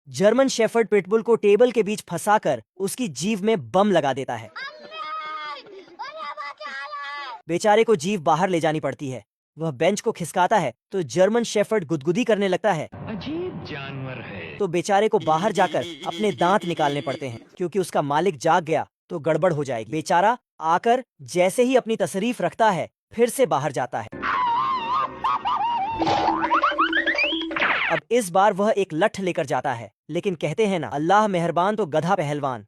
German shepherd pitbull को table के बीच फंसाकर उसकी जीभ में बम लगा देता है। बेचारे को जीभ बाहर ले जानी पड़ती है। वह बेंच को खिसकाता है तो जर्मन शेफर्ड गुदगुदी करने लगता है। अजीब जानवर है। तो बेचारे को बाहर जाकर अपने दांत निकालने पड़ते हैं, क्योंकि उसका मालिक जाग गया तो गड़बड़ हो जाएगी। बेचारा आकर जैसे ही अपनी तसरीफ रखता है फिर से बाहर जाता है। अब इस बार वह एक लठ लेकर जाता है, लेकिन कहते हैं ना, अल्लाह मेहरबान तो गधा पहलवान।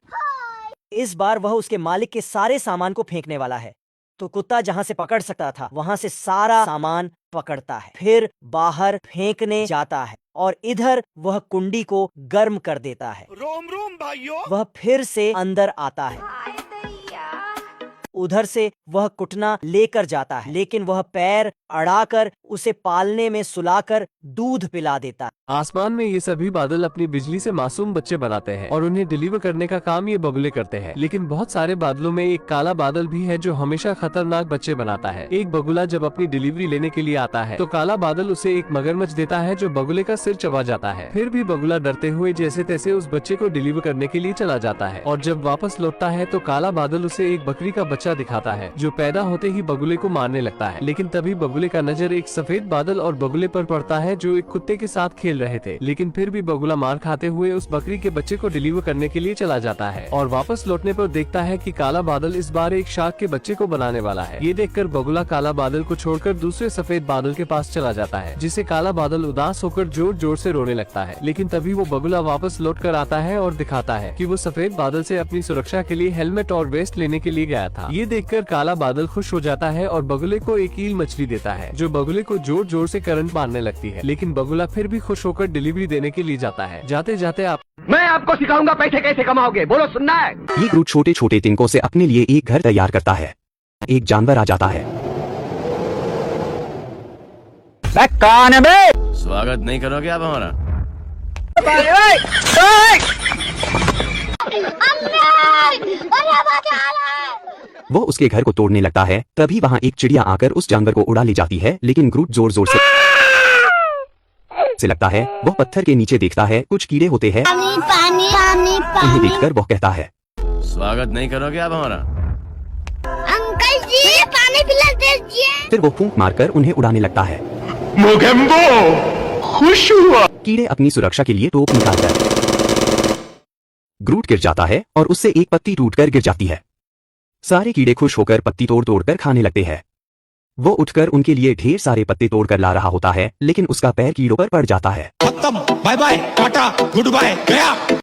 इस बार वह उसके मालिक के सारे सामान को फेंकने वाला है। तो कुत्ता जहां से पकड़ सकता था वहां से सारा सामान पकड़ता है, फिर बाहर फेंकने जाता है और इधर वह कुंडी को गर्म कर देता है। रोम रोम भाइयों। वह फिर से अंदर आता है। उधर से वह कुटना लेकर जाता है, लेकिन वह पैर अड़ाकर उसे पालने में सुलाकर दूध पिला देता है। आसमान में ये सभी बादल अपनी बिजली से मासूम बच्चे बनाते हैं और उन्हें डिलीवर करने का काम ये बगुले करते हैं। लेकिन बहुत सारे बादलों में एक काला बादल भी है जो हमेशा खतरनाक बच्चे बनाता है। एक बगुला जब अपनी डिलीवरी लेने के लिए आता है तो काला बादल उसे एक मगरमच्छ देता है जो बगुले का सिर चबा जाता है। फिर भी बगुला डरते हुए जैसे तैसे उस बच्चे को डिलीवर करने के लिए चला जाता है और जब वापस लौटता है तो काला बादल उसे एक बकरी का बच्चा दिखाता है जो पैदा होते ही बगुले को मारने लगता है। लेकिन तभी बगुले का नजर एक सफेद बादल और बगुले पर पड़ता है जो एक कुत्ते के साथ खेल रहे थे। लेकिन फिर भी बगुला मार खाते हुए उस बकरी के बच्चे को डिलीवर करने के लिए चला जाता है और वापस लौटने पर देखता है कि काला बादल इस बार एक शार्क के बच्चे को बनाने वाला है। ये देखकर बगुला काला बादल को छोड़कर दूसरे सफेद बादल के पास चला जाता है, जिससे काला बादल उदास होकर जोर जोर से रोने लगता है। लेकिन तभी वो बगुला वापस लौट कर आता है और दिखाता है कि वो सफेद बादल से अपनी सुरक्षा के लिए हेलमेट और वेस्ट लेने के लिए गया था। ये देखकर काला बादल खुश हो जाता है और बगुले को एक ईल मछली देता है जो बगुले को जोर जोर से करंट मारने लगती है। लेकिन बगुला फिर भी खुश होकर डिलीवरी देने के लिए जाता है। जाते जाते मैं आपको सिखाऊंगा पैसे कैसे कमाओगे, बोलो सुनना है। ये ग्रूट छोटे छोटे तिनकों से अपने लिए एक घर तैयार करता है। एक जानवर आ जाता है। कौन है बे? स्वागत नहीं करोगे आप हमारा? वो उसके घर को तोड़ने लगता है। तभी वहाँ एक चिड़िया आकर उस जानवर को उड़ा ले जाती है, लेकिन ग्रूट जोर जोर से लगता है। वो पत्थर के नीचे देखता है, कुछ कीड़े होते हैं। उन्हें देखकर वो कहता है, स्वागत नहीं करोगे आप हमारा? अंकल जी पानी पिला दीजिए। फिर वो फूंक मारकर उन्हें उड़ाने लगता है। मोगेम्बो खुश हुआ। कीड़े अपनी सुरक्षा के लिए टोप निकालकर ग्रूट गिर जाता है और उससे एक पत्ती टूटकर गिर जाती है। सारे कीड़े खुश होकर पत्ती तोड़ तोड़ कर खाने लगते हैं। वो उठकर उनके लिए ढेर सारे पत्ते तोड़कर ला रहा होता है, लेकिन उसका पैर कीड़ों पर पड़ जाता है। खत्म, bye bye, tata, good bye, गया।